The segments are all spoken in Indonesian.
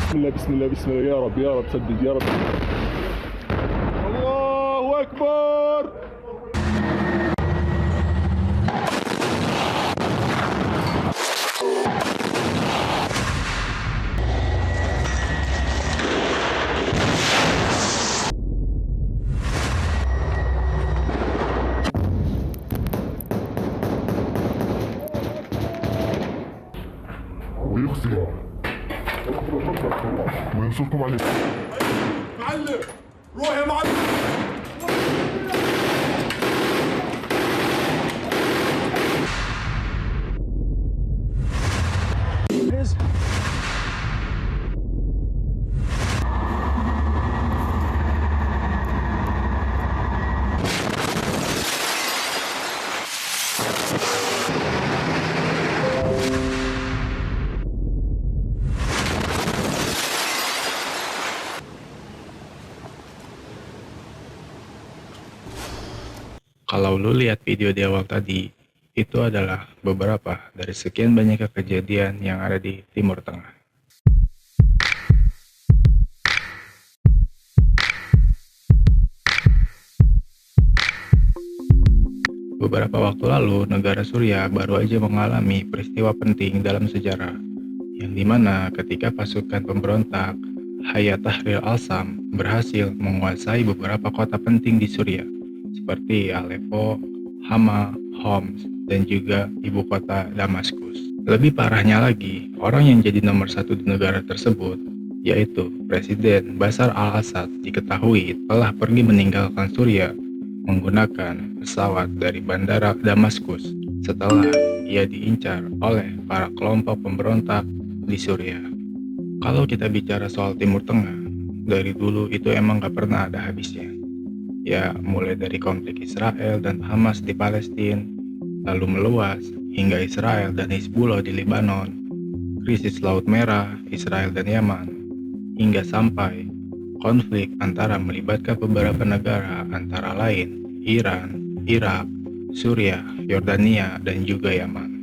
بسم الله بسم الله بسم الله، يا رب سدد يا رب. الله أكبر. ويخزي وينصركم عليه. معلم روح يا معلم. Kalau lu lihat video di awal tadi, itu adalah beberapa dari sekian banyak kejadian yang ada di Timur Tengah. Beberapa waktu lalu, negara Suriah baru aja mengalami peristiwa penting dalam sejarah, yang dimana ketika pasukan pemberontak Hayat Tahrir al-Sham berhasil menguasai beberapa kota penting di Suriah, seperti Aleppo, Hama, Homs, dan juga ibu kota Damaskus. Lebih parahnya lagi, orang yang jadi nomor satu di negara tersebut, yaitu Presiden Bashar al-Assad, diketahui telah pergi meninggalkan Suriah menggunakan pesawat dari bandara Damaskus setelah ia diincar oleh para kelompok pemberontak di Suriah. Kalau kita bicara soal Timur Tengah, dari dulu itu emang gak pernah ada habisnya. Ya, mulai dari konflik Israel dan Hamas di Palestina, lalu meluas hingga Israel dan Hizbullah di Lebanon, krisis Laut Merah, Israel dan Yaman, hingga sampai konflik antara melibatkan beberapa negara antara lain Iran, Irak, Suriah, Yordania, dan juga Yaman.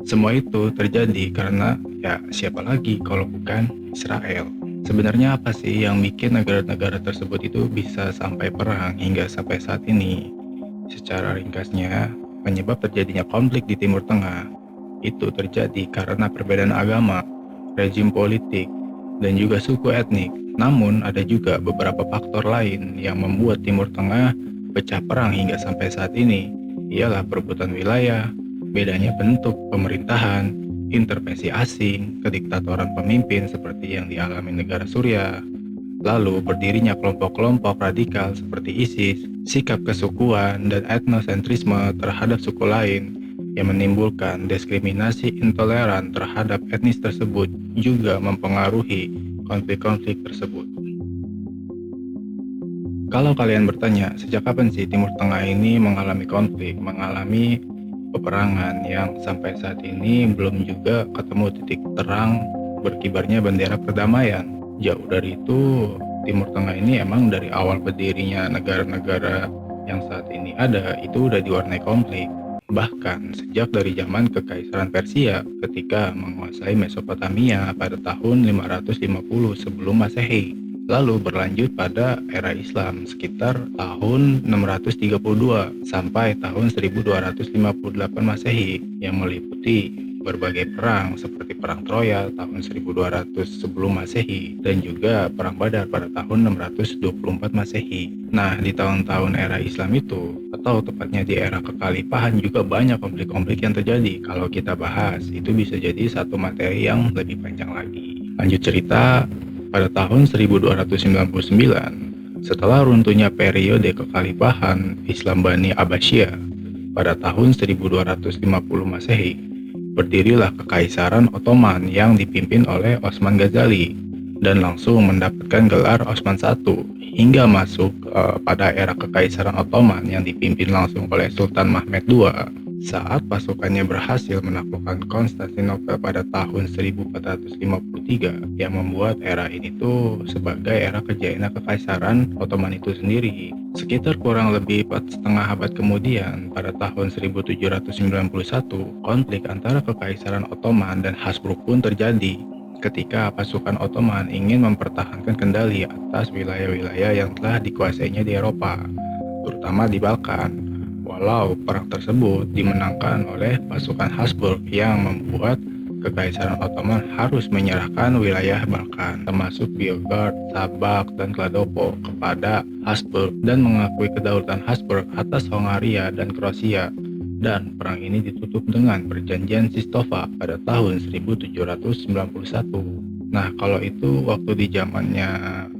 Semua itu terjadi karena ya siapa lagi kalau bukan Israel. Sebenarnya apa sih yang bikin negara-negara tersebut itu bisa sampai perang hingga sampai saat ini? Secara ringkasnya, penyebab terjadinya konflik di Timur Tengah itu terjadi karena perbedaan agama, rezim politik, dan juga suku etnik. Namun ada juga beberapa faktor lain yang membuat Timur Tengah pecah perang hingga sampai saat ini, ialah perebutan wilayah, bedanya bentuk pemerintahan, intervensi asing, kediktatoran pemimpin seperti yang dialami negara Suriah, lalu berdirinya kelompok-kelompok radikal seperti ISIS, sikap kesukuan dan etnosentrisme terhadap suku lain yang menimbulkan diskriminasi intoleran terhadap etnis tersebut juga mempengaruhi konflik-konflik tersebut. Kalau kalian bertanya, sejak kapan sih Timur Tengah ini mengalami konflik, mengalami peperangan yang sampai saat ini belum juga ketemu titik terang berkibarnya bendera perdamaian. Jauh dari itu, Timur Tengah ini emang dari awal berdirinya negara-negara yang saat ini ada itu udah diwarnai konflik. Bahkan sejak dari zaman Kekaisaran Persia ketika menguasai Mesopotamia pada tahun 550 sebelum Masehi. Lalu berlanjut pada era Islam sekitar tahun 632 sampai tahun 1258 Masehi yang meliputi berbagai perang seperti Perang Troya tahun 1200 sebelum Masehi dan juga Perang Badar pada tahun 624 Masehi. Nah, di tahun-tahun era Islam itu, atau tepatnya di era kekhalifahan juga banyak konflik-konflik yang terjadi. Kalau kita bahas, itu bisa jadi satu materi yang lebih panjang lagi. Lanjut cerita, pada tahun 1299, setelah runtuhnya periode kekhalifahan Islam Bani Abbasiyah, pada tahun 1250 Masehi, berdirilah Kekaisaran Ottoman yang dipimpin oleh Osman Ghazali dan langsung mendapatkan gelar Osman I hingga masuk pada era Kekaisaran Ottoman yang dipimpin langsung oleh Sultan Mehmed II. Saat pasukannya berhasil menaklukkan Konstantinopel pada tahun 1453 yang membuat era ini tuh sebagai era kejayaan Kekaisaran Ottoman itu sendiri. Sekitar kurang lebih 4,5 abad kemudian, pada tahun 1791, konflik antara Kekaisaran Ottoman dan Habsburg pun terjadi. ketika pasukan Ottoman ingin mempertahankan kendali atas wilayah-wilayah yang telah dikuasainya di Eropa, terutama di Balkan. Walau perang tersebut dimenangkan oleh pasukan Habsburg yang membuat Kekaisaran Ottoman harus menyerahkan wilayah Balkan, termasuk Belgrade, Sabak, dan Kladovo kepada Habsburg dan mengakui kedaulatan Habsburg atas Hongaria dan Kroasia. Dan perang ini ditutup dengan Perjanjian Sistova pada tahun 1791. Nah, kalau itu waktu di zamannya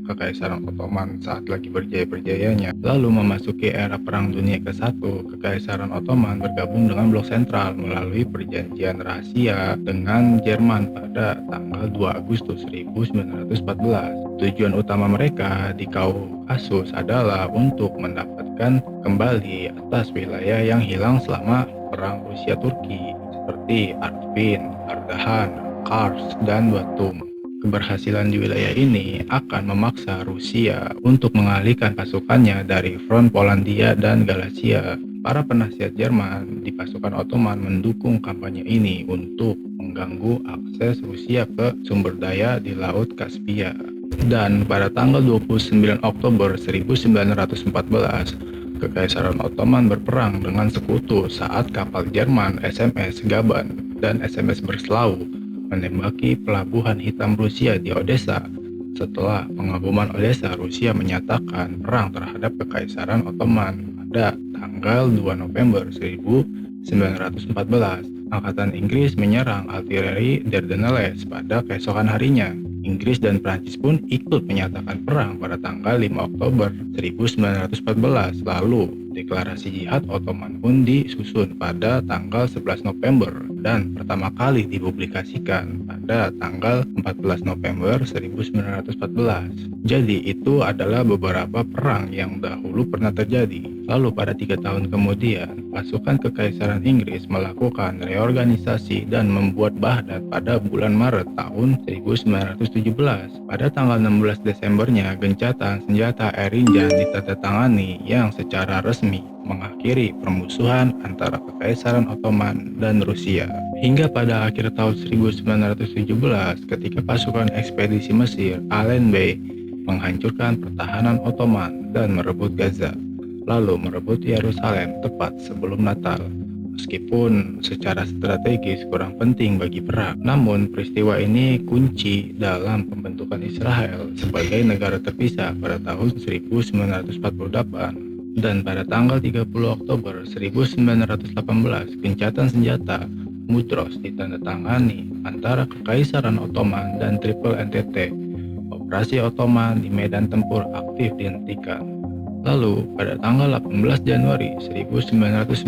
Kekaisaran Ottoman saat lagi berjaya-berjayanya. Lalu memasuki era Perang Dunia ke-1, Kekaisaran Ottoman bergabung dengan Blok Sentral melalui perjanjian rahasia dengan Jerman pada tanggal 2 Agustus 1914. Tujuan utama mereka di Kaukasus adalah untuk mendapatkan kembali atas wilayah yang hilang selama Perang Rusia-Turki seperti Artvin, Ardahan, Kars, dan Batum. Keberhasilan di wilayah ini akan memaksa Rusia untuk mengalihkan pasukannya dari front Polandia dan Galicia. Para penasihat Jerman di pasukan Ottoman mendukung kampanye ini untuk mengganggu akses Rusia ke sumber daya di Laut Kaspia. Dan pada tanggal 29 Oktober 1914, Kekaisaran Ottoman berperang dengan sekutu saat kapal Jerman SMS Gaban dan SMS Breslau menembaki pelabuhan hitam Rusia di Odessa. Setelah pengaboman Odessa, Rusia menyatakan perang terhadap Kekaisaran Ottoman pada tanggal 2 November 1914. Angkatan Inggris menyerang artileri Dardanelles pada keesokan harinya. Inggris dan Prancis pun ikut menyatakan perang pada tanggal 5 Oktober 1914. Lalu, deklarasi jihad Ottoman pun disusun pada tanggal 11 November dan pertama kali dipublikasikan pada tanggal 14 November 1914. Jadi itu adalah beberapa perang yang dahulu pernah terjadi. Lalu pada 3 tahun kemudian, pasukan Kekaisaran Inggris melakukan reorganisasi dan membuat Baghdad pada bulan Maret tahun 1917. Pada tanggal 16 Desembernya, gencatan senjata Erinjan ditandatangani yang secara resmi mengakhiri permusuhan antara Kekaisaran Ottoman dan Rusia. Hingga pada akhir tahun 1917, ketika pasukan ekspedisi Mesir, Allenby, menghancurkan pertahanan Ottoman dan merebut Gaza, lalu merebut Yerusalem tepat sebelum Natal. Meskipun secara strategis kurang penting bagi perang, namun peristiwa ini kunci dalam pembentukan Israel sebagai negara terpisah pada tahun 1948. Dan pada tanggal 30 Oktober 1918, gencatan senjata Mudros ditandatangani antara Kekaisaran Ottoman dan Triple NTT. Operasi Ottoman di medan tempur aktif dihentikan. Lalu, pada tanggal 18 Januari 1919,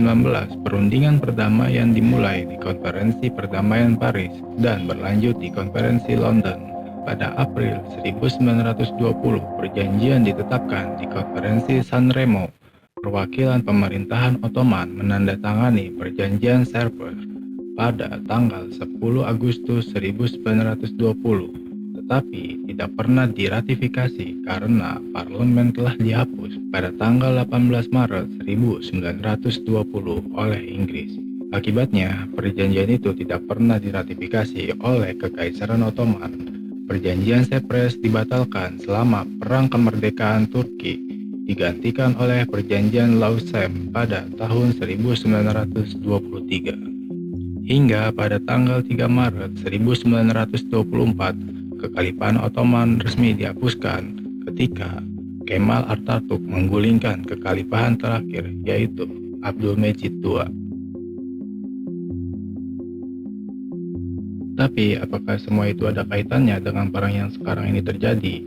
perundingan perdamaian dimulai di Konferensi Perdamaian Paris dan berlanjut di Konferensi London. Pada April 1920, perjanjian ditetapkan di Konferensi San Remo. Perwakilan pemerintahan Ottoman menandatangani Perjanjian Sevres pada tanggal 10 Agustus 1920. Tetapi tidak pernah diratifikasi karena parlemen telah dihapus pada tanggal 18 Maret 1920 oleh Inggris. Akibatnya, perjanjian itu tidak pernah diratifikasi oleh Kekaisaran Ottoman. Perjanjian Sevres dibatalkan selama Perang Kemerdekaan Turki, digantikan oleh Perjanjian Lausanne pada tahun 1923. Hingga pada tanggal 3 Maret 1924, Kekhalifahan Ottoman resmi dihapuskan ketika Kemal Atatürk menggulingkan kekhalifahan terakhir, yaitu Abdülmecid II. Tapi apakah semua itu ada kaitannya dengan perang yang sekarang ini terjadi?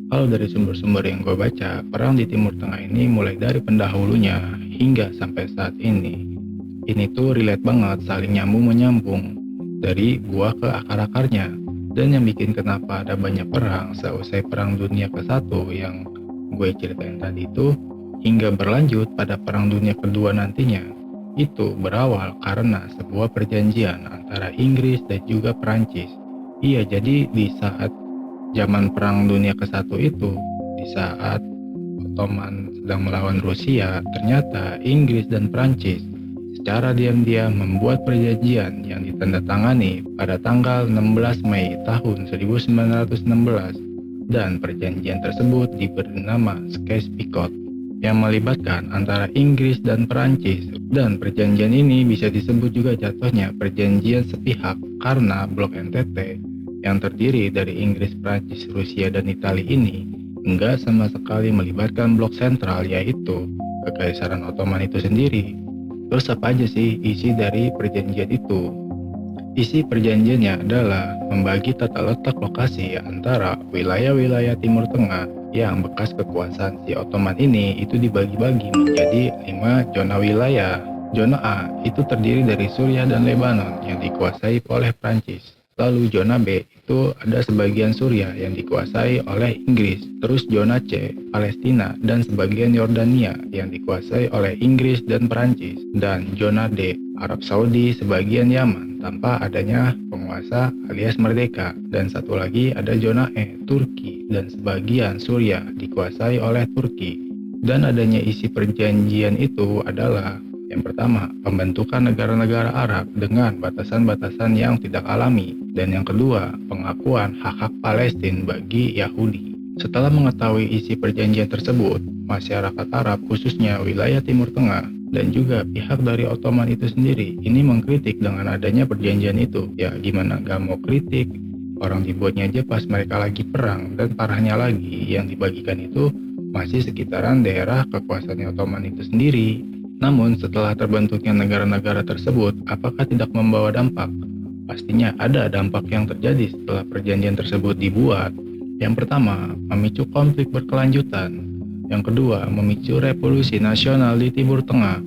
Kalau dari sumber-sumber yang gue baca, perang di Timur Tengah ini mulai dari pendahulunya hingga sampai saat ini. Ini tuh relate banget, saling nyambung-menyambung dari buah ke akar-akarnya. Dan yang bikin kenapa ada banyak perang seusai Perang Dunia ke-1 yang gue ceritain tadi itu hingga berlanjut pada Perang Dunia Kedua nantinya, itu berawal karena sebuah perjanjian antara Inggris dan juga Perancis. Iya, jadi di saat zaman Perang Dunia ke-1 itu, di saat Ottoman sedang melawan Rusia, ternyata Inggris dan Perancis secara diam-diam membuat perjanjian yang ditandatangani pada tanggal 16 Mei tahun 1916 dan perjanjian tersebut diberi nama Sykes-Picot yang melibatkan antara Inggris dan Perancis, dan perjanjian ini bisa disebut juga jatuhnya perjanjian sepihak karena blok NTT yang terdiri dari Inggris, Perancis, Rusia, dan Italia ini enggak sama sekali melibatkan blok sentral yaitu Kekaisaran Ottoman itu sendiri. Terus apa aja sih isi dari perjanjian itu? Isi perjanjiannya adalah membagi tata letak lokasi antara wilayah-wilayah Timur Tengah yang bekas kekuasaan si Ottoman ini itu dibagi-bagi menjadi 5 zona wilayah. Zona A itu terdiri dari Suriah dan Lebanon yang dikuasai oleh Prancis. Lalu zona B itu ada sebagian Suriah yang dikuasai oleh Inggris. Terus zona C, Palestina dan sebagian Yordania yang dikuasai oleh Inggris dan Perancis. Dan zona D, Arab Saudi sebagian Yaman tanpa adanya penguasa alias merdeka. Dan satu lagi ada zona E, Turki dan sebagian Suriah dikuasai oleh Turki. Dan adanya isi perjanjian itu adalah yang pertama, pembentukan negara-negara Arab dengan batasan-batasan yang tidak alami. Dan yang kedua, pengakuan hak-hak Palestina bagi Yahudi. Setelah mengetahui isi perjanjian tersebut, masyarakat Arab khususnya wilayah Timur Tengah dan juga pihak dari Ottoman itu sendiri ini mengkritik dengan adanya perjanjian itu. Ya gimana gak mau kritik, orang dibuatnya aja pas mereka lagi perang, dan parahnya lagi yang dibagikan itu masih sekitaran daerah kekuasaan Ottoman itu sendiri. Namun setelah terbentuknya negara-negara tersebut, apakah tidak membawa dampak? Pastinya ada dampak yang terjadi setelah perjanjian tersebut dibuat. Yang pertama, memicu konflik berkelanjutan. Yang kedua, memicu revolusi nasional di Timur Tengah.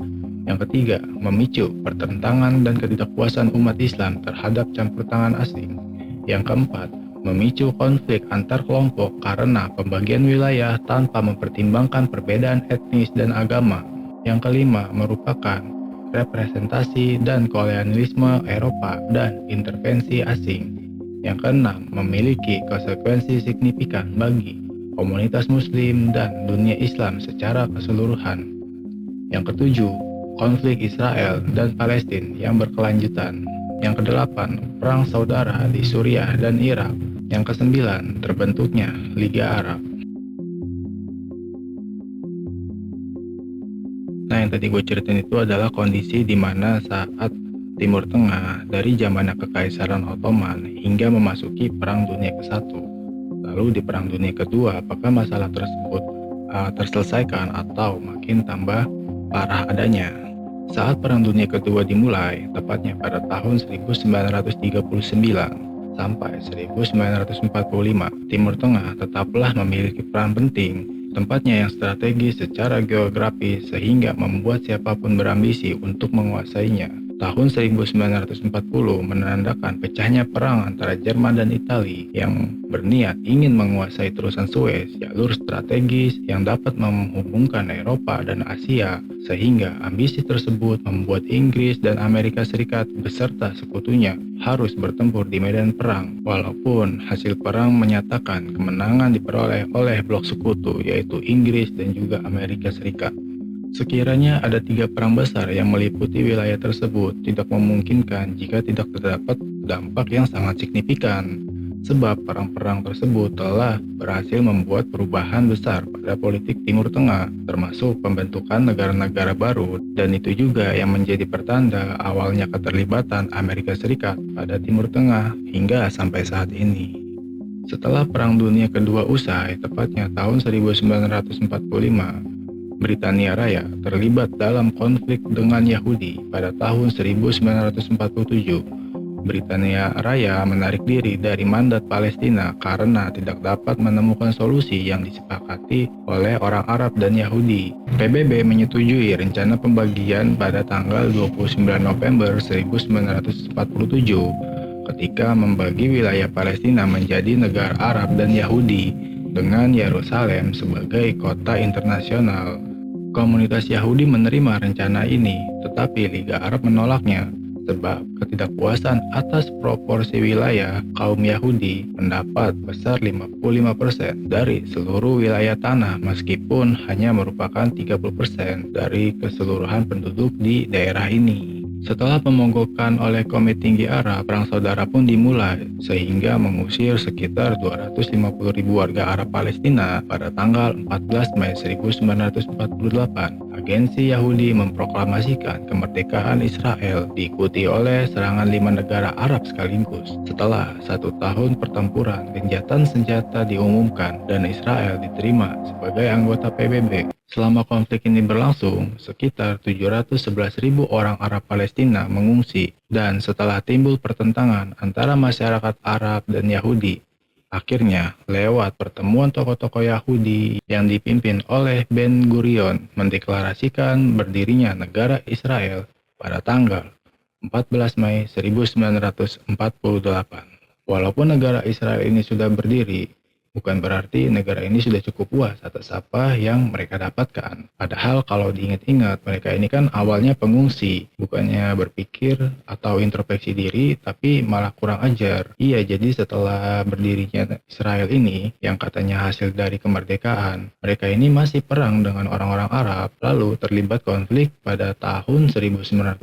Yang ketiga, memicu pertentangan dan ketidakpuasan umat Islam terhadap campur tangan asing. Yang keempat, memicu konflik antar kelompok karena pembagian wilayah tanpa mempertimbangkan perbedaan etnis dan agama. Yang kelima, merupakan representasi dan kolonialisme Eropa dan intervensi asing. Yang keenam, memiliki konsekuensi signifikan bagi komunitas Muslim dan dunia Islam secara keseluruhan. Yang ketujuh, konflik Israel dan Palestina yang berkelanjutan. Yang kedelapan, perang saudara di Suriah dan Irak. Yang kesembilan, terbentuknya Liga Arab. Nah, yang tadi gue ceritain itu adalah kondisi di mana saat Timur Tengah dari zamannya Kekaisaran Ottoman hingga memasuki Perang Dunia ke-1. Lalu di Perang Dunia ke-2, apakah masalah tersebut terselesaikan atau makin tambah parah adanya? Saat Perang Dunia ke-2 dimulai, tepatnya pada tahun 1939 sampai 1945, Timur Tengah tetaplah memiliki peran penting, tempatnya yang strategis secara geografis sehingga membuat siapapun berambisi untuk menguasainya. Tahun 1940 menandakan pecahnya perang antara Jerman dan Italia yang berniat ingin menguasai terusan Suez, jalur strategis yang dapat menghubungkan Eropa dan Asia, sehingga ambisi tersebut membuat Inggris dan Amerika Serikat beserta sekutunya harus bertempur di medan perang, walaupun hasil perang menyatakan kemenangan diperoleh oleh blok sekutu yaitu Inggris dan juga Amerika Serikat. Sekiranya ada 3 perang besar yang meliputi wilayah tersebut, tidak memungkinkan jika tidak terdapat dampak yang sangat signifikan, sebab perang-perang tersebut telah berhasil membuat perubahan besar pada politik Timur Tengah, termasuk pembentukan negara-negara baru, dan itu juga yang menjadi pertanda awalnya keterlibatan Amerika Serikat pada Timur Tengah hingga sampai saat ini. Setelah Perang Dunia Kedua usai, tepatnya tahun 1945, Britania Raya terlibat dalam konflik dengan Yahudi pada tahun 1947. Britania Raya menarik diri dari mandat Palestina karena tidak dapat menemukan solusi yang disepakati oleh orang Arab dan Yahudi. PBB menyetujui rencana pembagian pada tanggal 29 November 1947 ketika membagi wilayah Palestina menjadi negara Arab dan Yahudi dengan Yerusalem sebagai kota internasional. Komunitas Yahudi menerima rencana ini, tetapi Liga Arab menolaknya. sebab ketidakpuasan atas proporsi wilayah kaum Yahudi mendapat besar 55% dari seluruh wilayah tanah meskipun hanya merupakan 30% dari keseluruhan penduduk di daerah ini. Setelah memogokkan oleh Komite Tinggi Arab, Perang Saudara pun dimulai, sehingga mengusir sekitar 250.000 warga Arab Palestina pada tanggal 14 Mei 1948. Agensi Yahudi memproklamasikan kemerdekaan Israel, diikuti oleh serangan 5 negara Arab sekaligus. Setelah 1 tahun pertempuran, gencatan senjata diumumkan dan Israel diterima sebagai anggota PBB. Selama konflik ini berlangsung, sekitar 711.000 orang Arab Palestina mengungsi, dan setelah timbul pertentangan antara masyarakat Arab dan Yahudi, akhirnya lewat pertemuan tokoh-tokoh Yahudi yang dipimpin oleh Ben Gurion mendeklarasikan berdirinya negara Israel pada tanggal 14 Mei 1948. Walaupun negara Israel ini sudah berdiri, bukan berarti negara ini sudah cukup puas atas apa yang mereka dapatkan. Padahal kalau diingat-ingat, mereka ini kan awalnya pengungsi, bukannya berpikir atau introspeksi diri, tapi malah kurang ajar. Iya, jadi setelah berdirinya Israel ini, yang katanya hasil dari kemerdekaan, mereka ini masih perang dengan orang-orang Arab, lalu terlibat konflik pada tahun 1956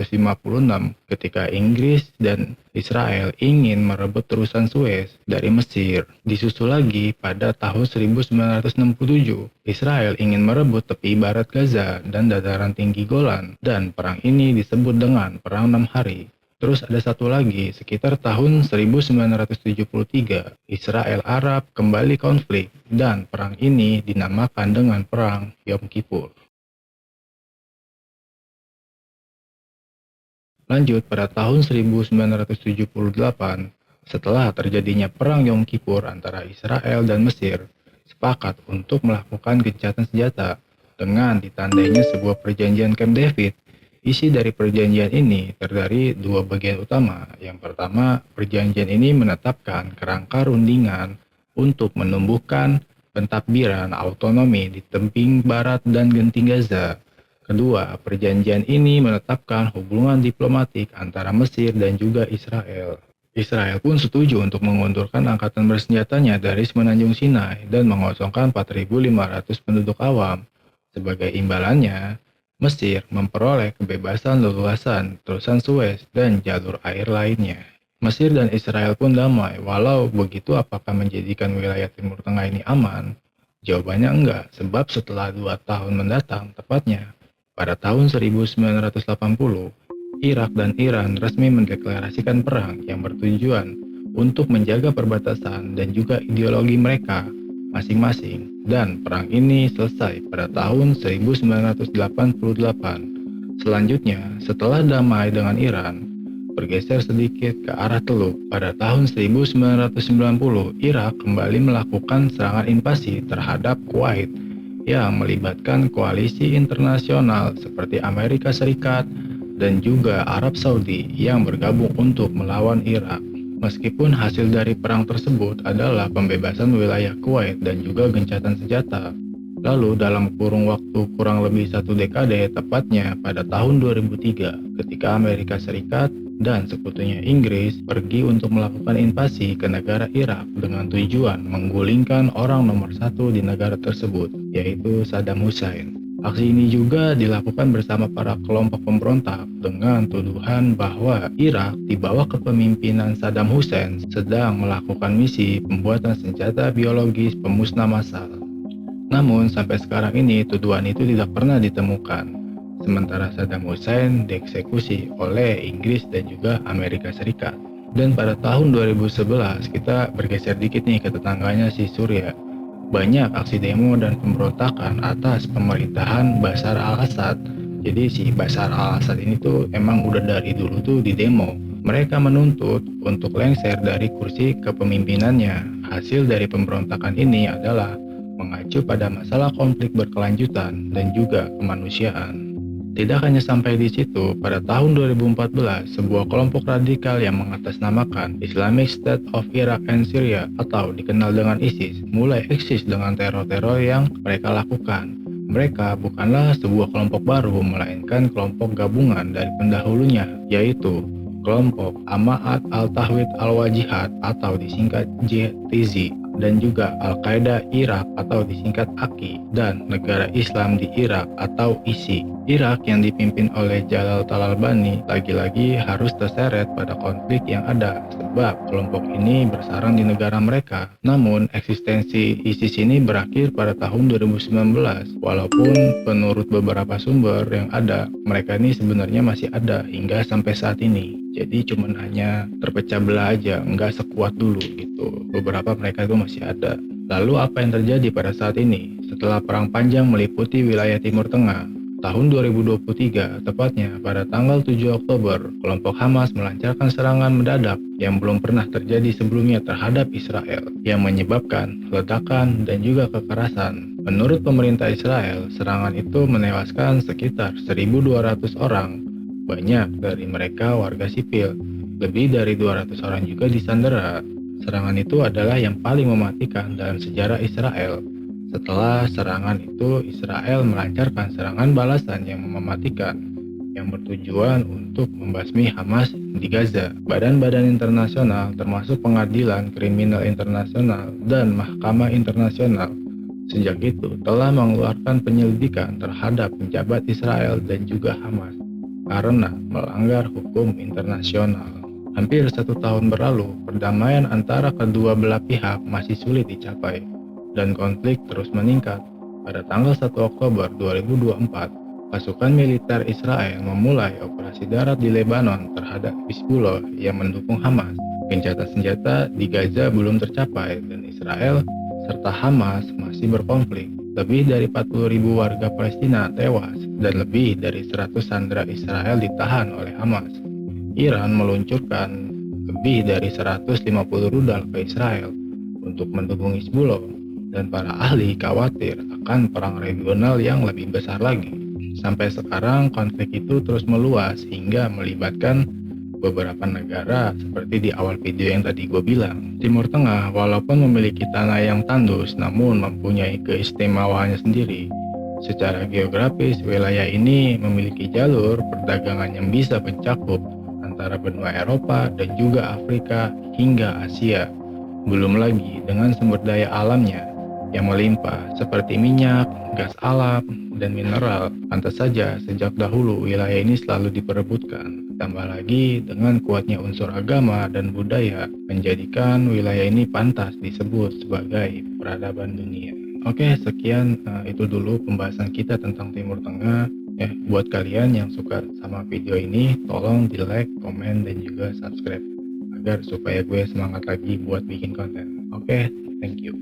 ketika Inggris dan Israel ingin merebut terusan Suez dari Mesir. Disusul lagi pada tahun 1967, Israel ingin merebut tepi barat Gaza dan dataran tinggi Golan, dan perang ini disebut dengan Perang 6 Hari. Terus ada satu lagi, sekitar tahun 1973, Israel Arab kembali konflik, dan perang ini dinamakan dengan Perang Yom Kippur. Lanjut, pada tahun 1978, setelah terjadinya Perang Yom Kippur antara Israel dan Mesir, sepakat untuk melakukan gencatan senjata dengan ditandainya sebuah perjanjian Camp David. Isi dari perjanjian ini terdiri dua bagian utama. Yang pertama, perjanjian ini menetapkan kerangka rundingan untuk menumbuhkan pentadbiran autonomi di tebing barat dan genting Gaza. Kedua, perjanjian ini menetapkan hubungan diplomatik antara Mesir dan juga Israel. Israel pun setuju untuk mengundurkan angkatan bersenjatanya dari semenanjung Sinai dan mengosongkan 4.500 penduduk awam. Sebagai imbalannya, Mesir memperoleh kebebasan leluasan terusan Suez dan jalur air lainnya. Mesir dan Israel pun damai, walau begitu apakah menjadikan wilayah Timur Tengah ini aman? Jawabannya enggak, sebab setelah 2 tahun mendatang, tepatnya pada tahun 1980, Irak dan Iran resmi mendeklarasikan perang yang bertujuan untuk menjaga perbatasan dan juga ideologi mereka masing-masing, dan perang ini selesai pada tahun 1988. Selanjutnya, setelah damai dengan Iran, bergeser sedikit ke arah Teluk, pada tahun 1990, Irak kembali melakukan serangan invasi terhadap Kuwait yang melibatkan koalisi internasional seperti Amerika Serikat dan juga Arab Saudi yang bergabung untuk melawan Irak. Meskipun hasil dari perang tersebut adalah pembebasan wilayah Kuwait dan juga gencatan senjata. Lalu dalam kurun waktu kurang lebih 1 dekade, tepatnya pada tahun 2003, ketika Amerika Serikat dan sekutunya Inggris pergi untuk melakukan invasi ke negara Irak dengan tujuan menggulingkan orang nomor 1 di negara tersebut, yaitu Saddam Hussein. Aksi ini juga dilakukan bersama para kelompok pemberontak dengan tuduhan bahwa Irak di bawah kepemimpinan Saddam Hussein sedang melakukan misi pembuatan senjata biologis pemusnah massal. Namun sampai sekarang ini tuduhan itu tidak pernah ditemukan. Sementara Saddam Hussein dieksekusi oleh Inggris dan juga Amerika Serikat. Dan pada tahun 2011 kita bergeser dikit nih ke tetangganya si Suriah. Banyak aksi demo dan pemberontakan atas pemerintahan Bashar al-Assad. Jadi si Bashar al-Assad ini tuh emang udah dari dulu tuh di demo. Mereka menuntut untuk lengser dari kursi kepemimpinannya. Hasil dari pemberontakan ini adalah mengacu pada masalah konflik berkelanjutan dan juga kemanusiaan. Tidak hanya sampai di situ, pada tahun 2014, sebuah kelompok radikal yang mengatasnamakan Islamic State of Iraq and Syria atau dikenal dengan ISIS mulai eksis dengan teror-teror yang mereka lakukan. Mereka bukanlah sebuah kelompok baru, melainkan kelompok gabungan dari pendahulunya, yaitu kelompok Jama'at al-Tauhid al-Wajihat atau disingkat JTZ, dan juga Al-Qaeda Irak atau disingkat AKI, dan Negara Islam di Irak atau ISI. Irak yang dipimpin oleh Jalal Talalbani lagi-lagi harus terseret pada konflik yang ada sebab kelompok ini bersarang di negara mereka. Namun eksistensi ISIS ini berakhir pada tahun 2019, walaupun menurut beberapa sumber yang ada, mereka ini sebenarnya masih ada hingga sampai saat ini. Jadi cuman hanya terpecah belah aja, nggak sekuat dulu gitu. Beberapa mereka itu masih ada. Lalu apa yang terjadi pada saat ini? Setelah perang panjang meliputi wilayah Timur Tengah, tahun 2023, tepatnya pada tanggal 7 Oktober, kelompok Hamas melancarkan serangan mendadak yang belum pernah terjadi sebelumnya terhadap Israel, yang menyebabkan ledakan dan juga kekerasan. Menurut pemerintah Israel, serangan itu menewaskan sekitar 1.200 orang. Banyak dari mereka warga sipil, lebih dari 200 orang juga disandera. Serangan itu adalah yang paling mematikan dalam sejarah Israel. Setelah serangan itu, Israel melancarkan serangan balasan yang mematikan, yang bertujuan untuk membasmi Hamas di Gaza. Badan-badan internasional termasuk Pengadilan Kriminal Internasional dan Mahkamah Internasional sejak itu telah mengeluarkan penyelidikan terhadap pejabat Israel dan juga Hamas karena melanggar hukum internasional. Hampir 1 tahun berlalu, perdamaian antara kedua belah pihak masih sulit dicapai, dan konflik terus meningkat. Pada tanggal 1 Oktober 2024, pasukan militer Israel memulai operasi darat di Lebanon terhadap Hizbullah yang mendukung Hamas. Gencatan senjata di Gaza belum tercapai, dan Israel serta Hamas masih berkonflik. Lebih dari 40.000 warga Palestina tewas dan lebih dari 100 sandera Israel ditahan oleh Hamas. Iran meluncurkan lebih dari 150 rudal ke Israel untuk mendukung Hizbullah, dan para ahli khawatir akan perang regional yang lebih besar lagi. Sampai sekarang konflik itu terus meluas hingga melibatkan beberapa negara seperti di awal video yang tadi gue bilang. Timur Tengah walaupun memiliki tanah yang tandus namun mempunyai keistimewaannya sendiri. Secara geografis, wilayah ini memiliki jalur perdagangan yang bisa mencakup antara benua Eropa dan juga Afrika hingga Asia. Belum lagi dengan sumber daya alamnya yang melimpah seperti minyak, gas alam, dan mineral. Pantas saja sejak dahulu wilayah ini selalu diperebutkan. Tambah lagi dengan kuatnya unsur agama dan budaya menjadikan wilayah ini pantas disebut sebagai peradaban dunia. Oke, sekian itu dulu pembahasan kita tentang Timur Tengah. Buat kalian yang suka sama video ini, tolong di like, komen, dan juga subscribe agar supaya gue semangat lagi buat bikin konten. Oke, thank you.